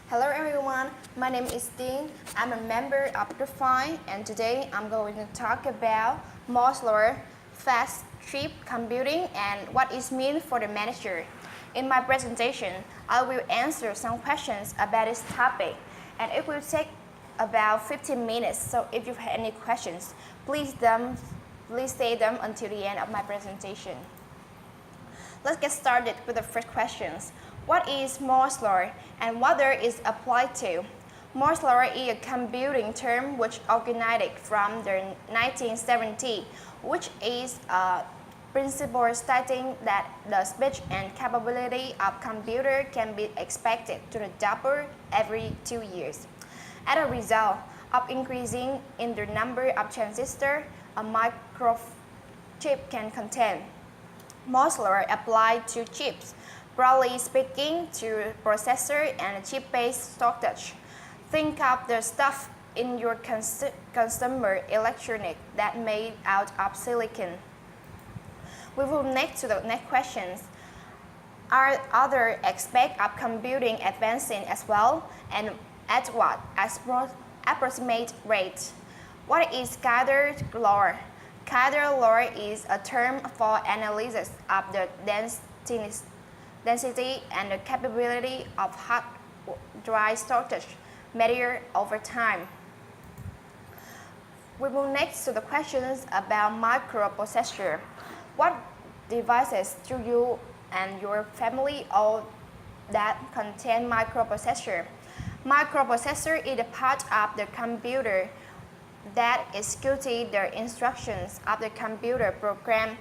Hello everyone, my name is Dean. I'm a member of BaTien and today I'm going to talk about modular fast chip computing and what it means for the manager. In my presentation, I will answer some questions about this topic and it will take about 15 minutes, so if you have any questions, please say them until the end of my presentation. Let's get started with the first questions. What is Moore's law and what it is applied to? Moore's law is a computing term which originated from the 1970s, which is a principle stating that the speed and capability of computer can be expected to double every 2 years. As a result of increasing in the number of transistors a microchip can contain, Moore's law applied to chips, broadly speaking to processor and chip-based storage. Think of the stuff in your consumer electronics that made out of silicon. We will next to the next questions. Are other aspects of computing advancing as well, and at what approximate rate? What is Gathered law? Gathered law is a term for analysis of the density and the capability of hard drive storage measured over time. We will next to the questions about microprocessor. What devices do you and your family own that contain microprocessor? Microprocessor is a part of the computer that executes the instructions of the computer program,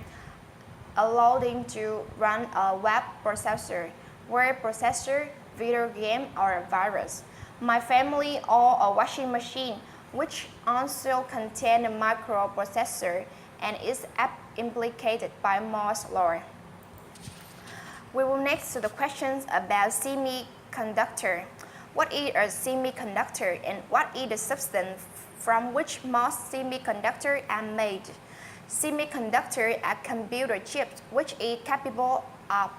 allowing to run a web processor, word processor, video game, or a virus. My family owns a washing machine, which also contains a microprocessor and is implicated by Moore's law. We will next to the questions about semiconductor. What is a semiconductor and what is the substance from which most semiconductors are made? Semiconductors are computer chips which is capable of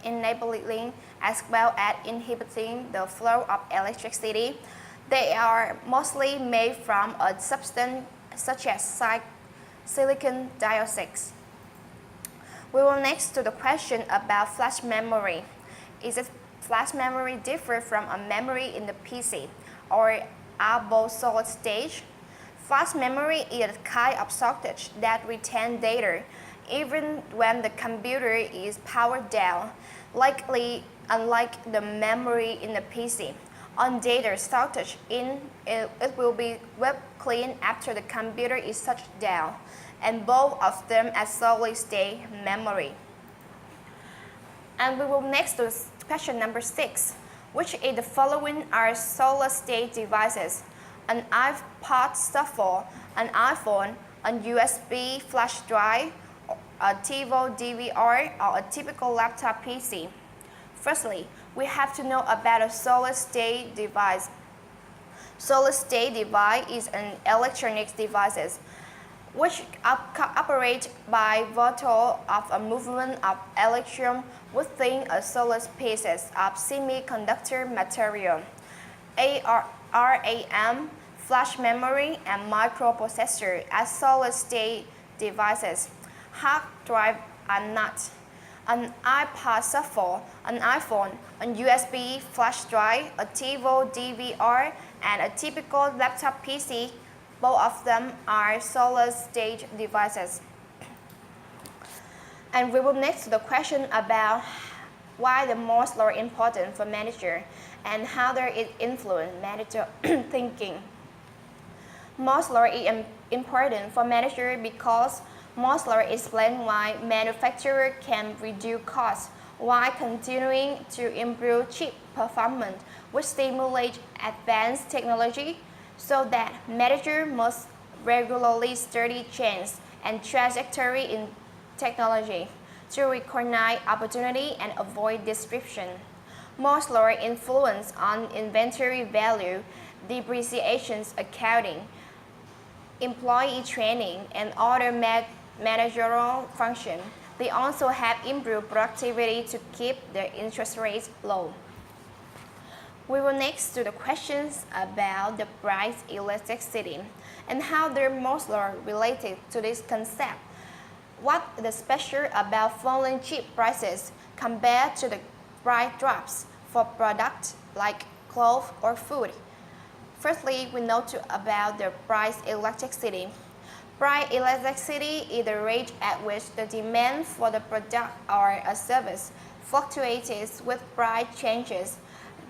enabling as well as inhibiting the flow of electricity. They are mostly made from a substance such as silicon dioxide. We will next to the question about flash memory. Is a flash memory different from a memory in the PC, or are both solid state? Flash memory is a kind of storage that retains data even when the computer is powered down, likely unlike the memory in the PC. On data storage, it will be wiped clean after the computer is shut down, and both of them are solid state memory. And we will next to question number 6, which is the following are solid state devices: an iPod shuffle, an iPhone, a USB flash drive, a TiVo DVR, or a typical laptop PC. Firstly, we have to know about a solid state device. Solid state device is an electronic device which operates by virtue of a movement of electrons within a solid pieces of semiconductor material. RAM, flash memory, and microprocessor are solid-state devices. Hard drives are not. An iPod shuffle, an iPhone, a USB flash drive, a TiVo DVR, and a typical laptop PC, both of them are solid-state devices. And we will next to the question about why the Moore's law is important for manager and how does it influence manager thinking. Moore's law is important for manager because Moore's law explains why manufacturers can reduce costs while continuing to improve chip performance, which stimulates advanced technology, so that managers must regularly study changes and trajectory in technology to recognize opportunity and avoid disruption. Moore's law influence on inventory value, depreciation accounting, employee training, and other managerial functions. They also have improved productivity to keep the interest rates low. We will next to the questions about the price elasticity and how they're mostly related to this concept. What is special about falling chip prices compared to the price drops for products like clothes or food? Firstly, we know about the price elasticity. Price elasticity is the rate at which the demand for the product or a service fluctuates with price changes.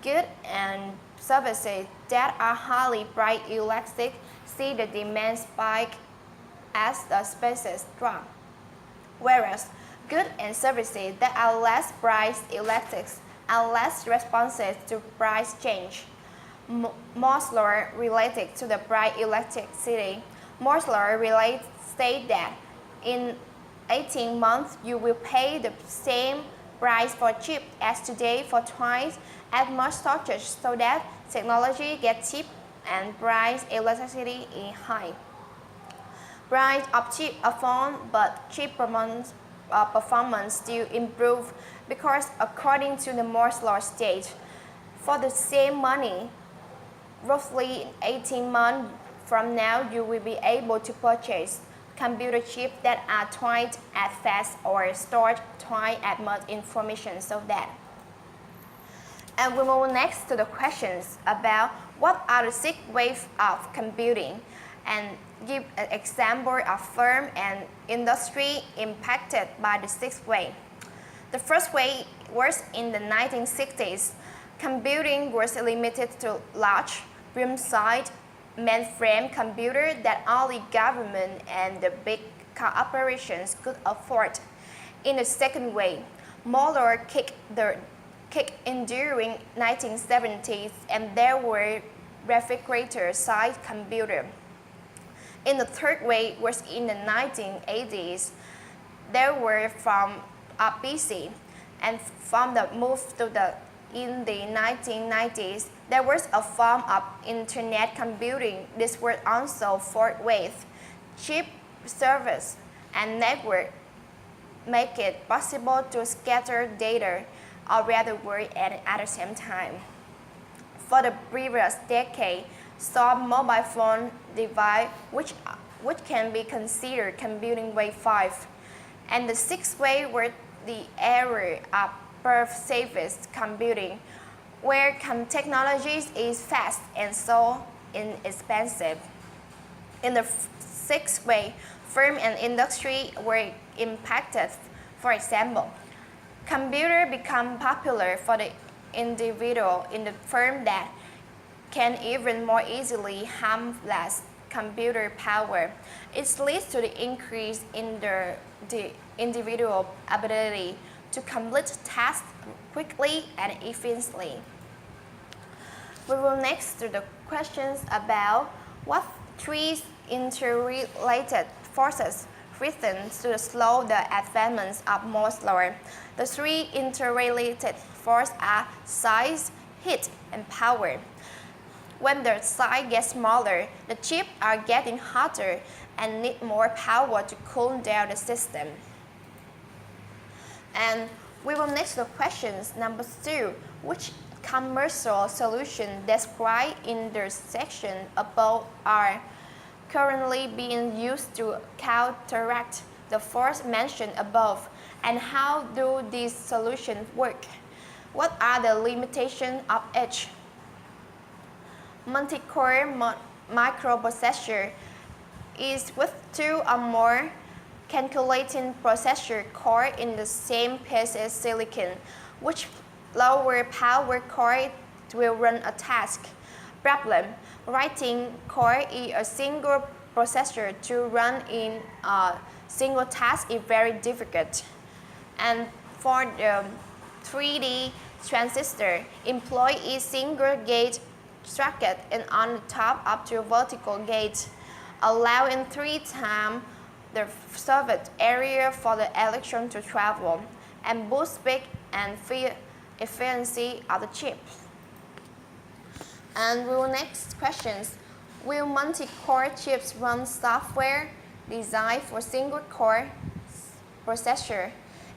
Goods and services that are highly price elastic see the demand spike as the prices drop, whereas goods and services that are less price elastic are less responsive to price change. Mosler related to the price elasticity. Mosler state that in 18 months you will pay the same price for chip as today for twice as much storage, so that technology gets cheap and price elasticity is high. Price of chip are fallen, but chip performance still improve because according to the Mosler state, for the same money, roughly 18 months from now, you will be able to purchase computer chips that are twice as fast or store twice as much information, so that. And we move next to the questions about what are the 6 waves of computing, and give an example of firm and industry impacted by the 6th wave. The first wave was in the 1960s. Computing was limited to large, room-sized mainframe computers that only government and the big corporations could afford. In the second wave, Muller kicked in during 1970s, and there were refrigerator-sized computers. In the third wave was in the 1980s. There were from a PC, and from the move to the in the 1990s, there was a form of internet computing. This was also fourth wave. Chip, service, and network make it possible to scatter data around the world at the same time. For the previous decade, some mobile phone device which can be considered computing wave 5. And the 6th wave was the era of pervasive computing, where technology is fast and so inexpensive. In the 6th wave, firm and industry were impacted. For example, computers become popular for the individual in the firm that can even more easily harness computer power. It leads to the increase in the individual ability to complete tasks quickly and efficiently. We will next to the questions about what 3 interrelated forces threaten to slow the advancement of Mosler. The 3 interrelated forces are size, heat, and power. When the size gets smaller, the chips are getting hotter and need more power to cool down the system. And we will next to questions number 2, which commercial solutions described in the section above are currently being used to counteract the force mentioned above, and how do these solutions work? What are the limitations of each? Multi-core microprocessor is with 2 or more calculating processor core in the same piece as silicon, which lower power core will run a task. Problem: writing core is a single processor to run in a single task is very difficult. And for the 3D transistor, employ a single gate circuit and on the top up to vertical gate, allowing 3 times the surface area for the electron to travel, and boost speed and efficiency of the chip. And we will next questions. Will multi-core chips run software designed for single-core processor?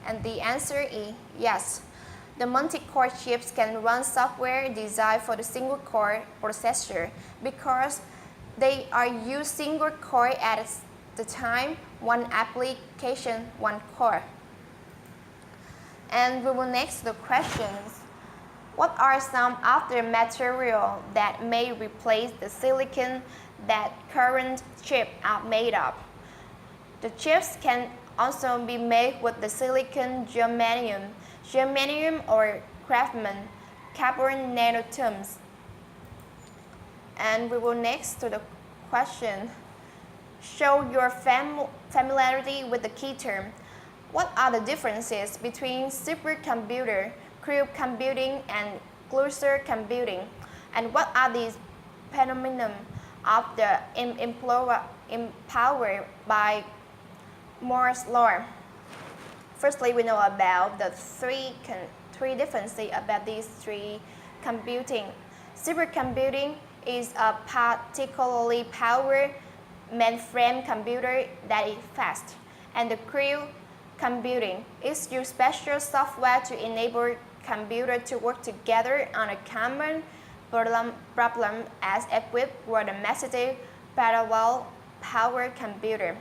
And the answer is yes. The multi-core chips can run software designed for the single-core processor because they are used single core at the time, one application, one core. And we will next the questions. What are some of the materials that may replace the silicon that current chips are made of? The chips can also be made with the silicon germanium or craftsman, carbon nanotubes. And we will next to the question. Show your familiarity with the key term. What are the differences between supercomputer, crew computing, and cluster computing? And what are these phenomena of the empowered by Moore's law? Firstly, we know about the three differences about these three computing. Supercomputing is a particularly powered mainframe computer that is fast, and the crew computing is use special software to enable computers to work together on a common problem as equipped with a massive parallel power computer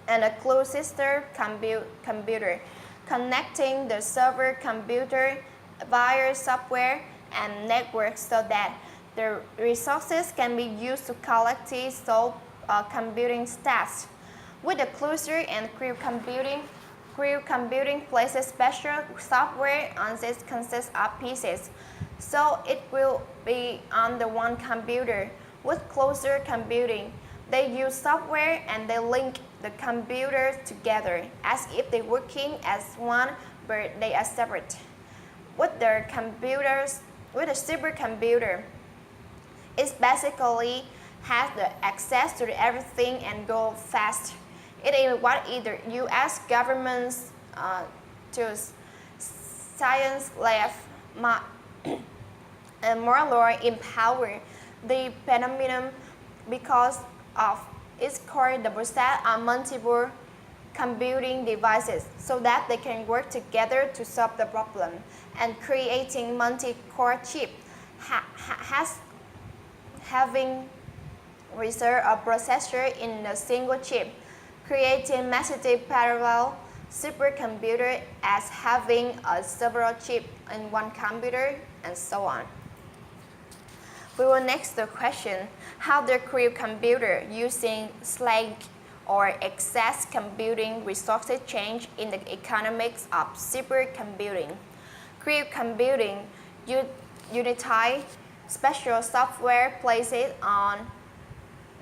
and a closed system computer connecting the server computer via software and network so that the resources can be used to collectively solve computing tasks. With the cluster and crew computing places special software on this consists of pieces, so it will be on the one computer. With cluster computing, they use software and they link the computers together as if they're working as one, but they are separate. With the supercomputer, it basically has the access to everything and go fast. It is what either U.S. governments to science lab and more law empower the phenomenon because of its core double set on multiple computing devices so that they can work together to solve the problem. And creating multi-core chip having reserve a processor in a single chip, creating massive parallel supercomputer as having a several chips in one computer, and so on. We will next the question, how the crew computer using slack or excess computing resources change in the economics of supercomputing. Crew computing unitize special software placed on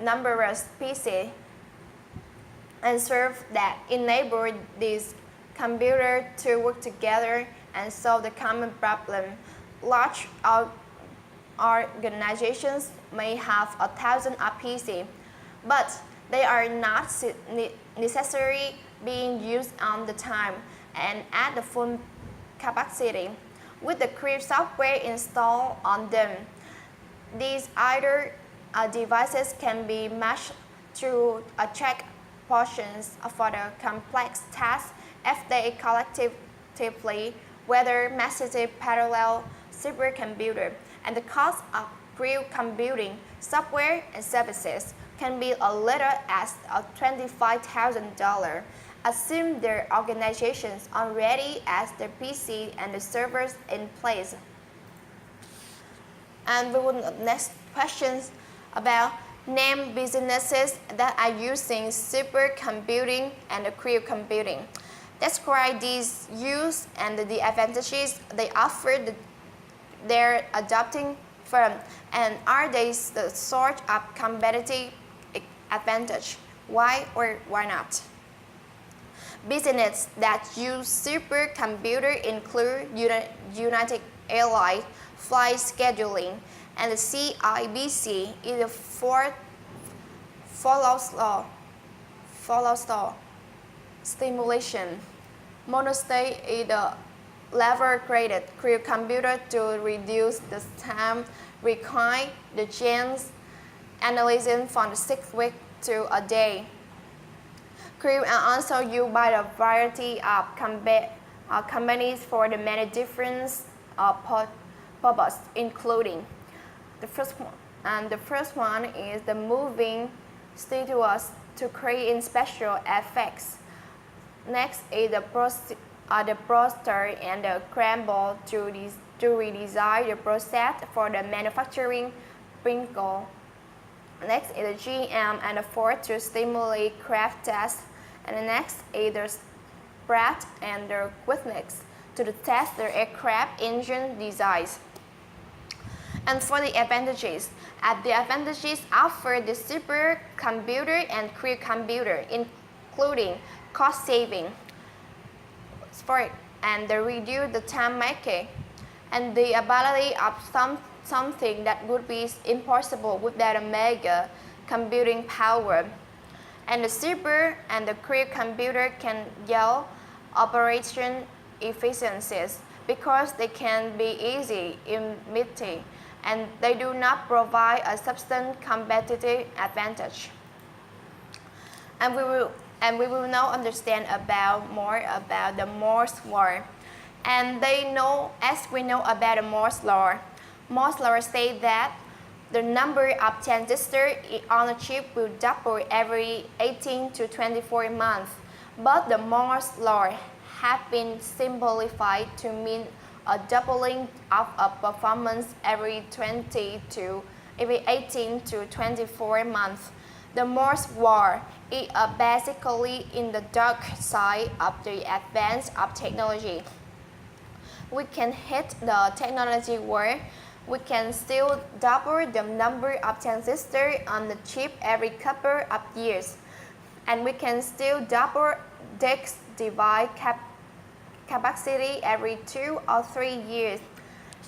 numerous PCs and serve that enable these computers to work together and solve the common problem. Large organizations may have 1,000 PCs, but they are not necessarily being used all the time and at the full capacity. With the crew software installed on them, these either devices can be matched to check portions for the complex tasks if they collectively, whether massive parallel supercomputer, and the cost of crew computing software and services can be as little as $25,000. Assume their organizations already has the PC and the servers in place. And we will next questions about name businesses that are using supercomputing and the crew computing. Describe these use and the advantages they offer their adopting firm, and are they the sort of competitive advantage? Why or why not? Businesses that use supercomputer include United Airlines flight scheduling, and the CIBC is the follows law stimulation. Monostate is the level-graded crew computer to reduce the time required the genes analysis from 6 weeks to a day. Crew are also used by a variety of companies for the many different purposes, including the first one is the moving studios to create special effects. Next is the poster and the crumble to redesign the process for the manufacturing sprinkle. Next is the GM and the Ford to stimulate craft tests. And the next is the Pratt and the Whitney to test the aircraft engine designs. And for the advantages offer the supercomputer and career computer, including cost saving, and the reduce the time making, and the ability of something that would be impossible without a mega computing power. And the super and the career computer can yield operation efficiencies because they can be easy in meeting and they do not provide a substantial competitive advantage. And we will now understand more about the Moore's law. And as we know about the Moore's law states that the number of transistors on a chip will double every 18 to 24 months. But the Moore's law has been simplified to mean a doubling of a performance every 18 to 24 months. The Moore's law is basically in the dark side of the advance of technology. We can hit the technology where we can still double the number of transistors on the chip every couple of years. And we can still double disk device capacity every 2 or 3 years.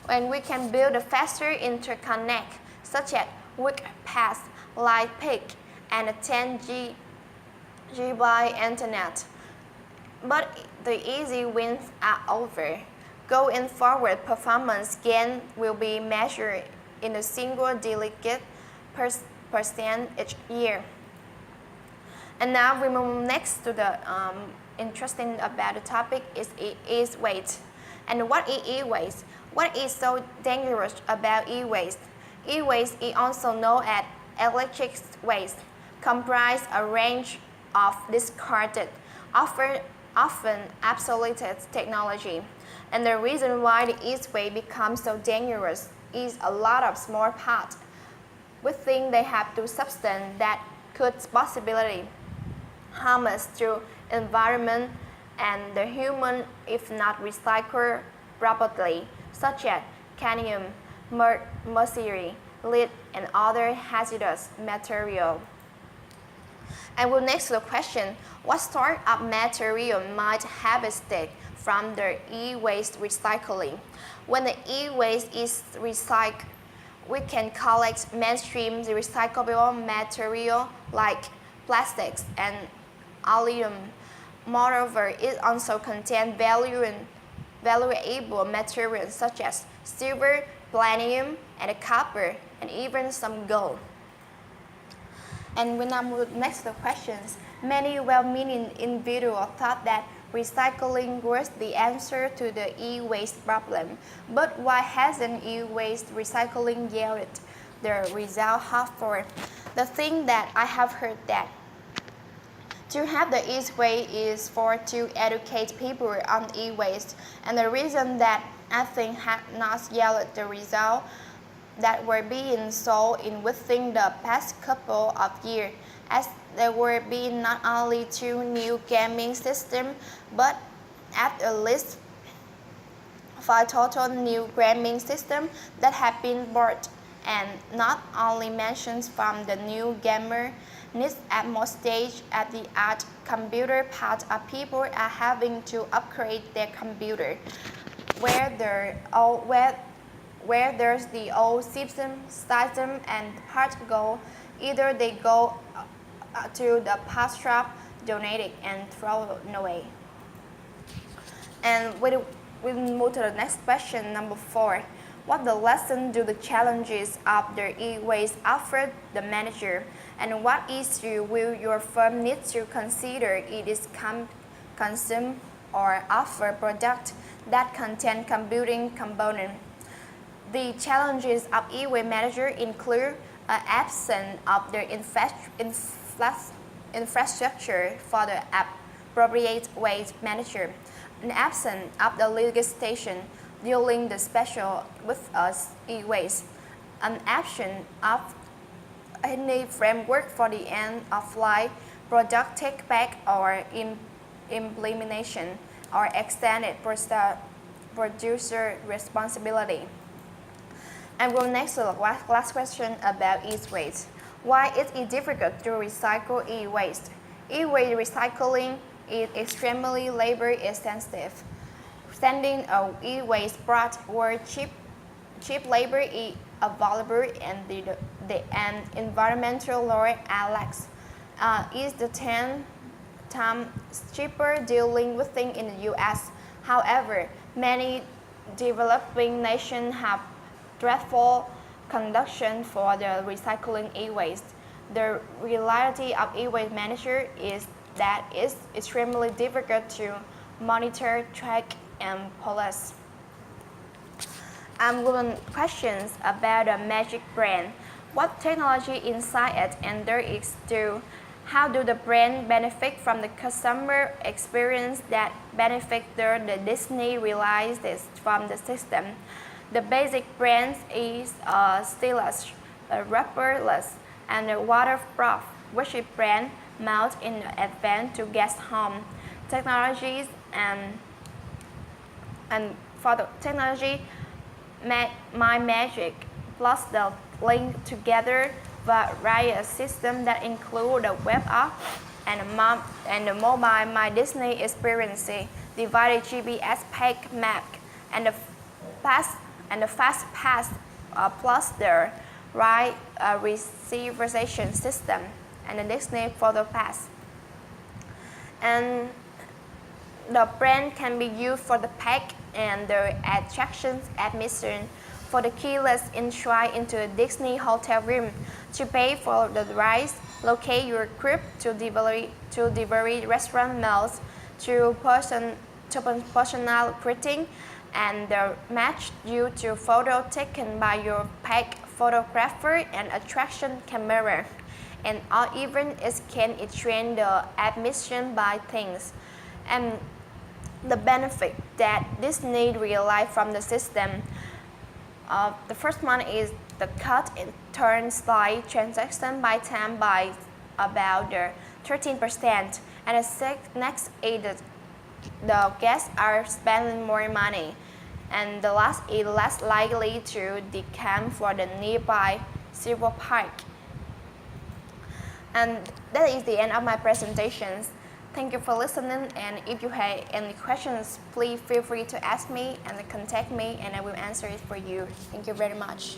And we can build a faster interconnect such as weak path, light peak, and a 10 GB internet. But the easy wins are over. Going forward, performance gain will be measured in a single-digit percent each year. And now we move next to the interesting about the topic is waste. And what is e-waste? What is so dangerous about e-waste? E-waste is also known as electric waste, comprise a range of discarded, often obsolete technology. And the reason why the e-waste becomes so dangerous is a lot of small parts. We think they have two substances that could possibly harm us to environment and the human if not recycled properly, such as cadmium, mercury, lead, and other hazardous material. And we'll next to the question, what sort of material might harvested from the e-waste recycling? When the e-waste is recycled, we can collect mainstream recyclable material like plastics and aluminum. Moreover, it also contains valuable materials such as silver, platinum, and copper, and even some gold. And we now move next to the questions. Many well-meaning individuals thought that recycling was the answer to the e-waste problem. But why hasn't e-waste recycling yielded the result hoped for? The thing that I have heard that to have the e-waste is for to educate people on e-waste, and the reason that I think had not yielded the result that were being sold in within the past couple of years, as there were being not only 2 new gaming systems, but at least 5 total new gaming systems that have been bought, and not only mentions from the new gamer needs at most stage at the art computer part of people are having to upgrade their computer, where there's the old system and part go, either they go to the parts shop, donate it, and throw it away. And we move to the next question, number 4. What the lesson do the challenges of the e-waste offer the manager, and what issue will your firm need to consider it is consumed or offer products that contain computing components. The challenges of e-waste management include an absence of the infrastructure for the appropriate waste management, an absence of the legislation dealing the special with e-waste, an absence of any framework for the end-of-life product take-back or implementation, or extended producer responsibility. And we'll next to the last question about e-waste. Why is it difficult to recycle e-waste? E-waste recycling is extremely labor intensive. Sending a e-waste brought where cheap labor is available and the environmental law Alex is the 10 times cheaper dealing with things in the US. However, many developing nations have dreadful conditions for the recycling e-waste. The reality of e-waste management is that it's extremely difficult to monitor, track, and police. I'm going questions about the magic brand. What technology inside it and there is to how do the brand benefit from the customer experience that benefit the Disney realizes from the system? The basic brand is stylish, rubberless, and waterproof, which is brand mount in advance to guest home. Technologies and for the technology, My Magic plus the link together via system that include the web app and the mobile My Disney experience, divided GPS pack map, and the fast pass plus the right reservation system and the Disney photo pass. And the brand can be used for the pack and the attractions admission for the keyless entry into a Disney hotel room, to pay for the rides, locate your group to delivery restaurant meals, to personal greeting, and match you to photo taken by your pack photographer and attraction camera, and or even scan it train the admission by things. And the benefit that Disney realized from the system. The first one is the cut and turn slide transaction by time by about 13%, and the next is the guests are spending more money, and the last is less likely to decamp for the nearby Silver Park. And that is the end of my presentations. Thank you for listening, and if you have any questions, please feel free to ask me and contact me, and I will answer it for you. Thank you very much.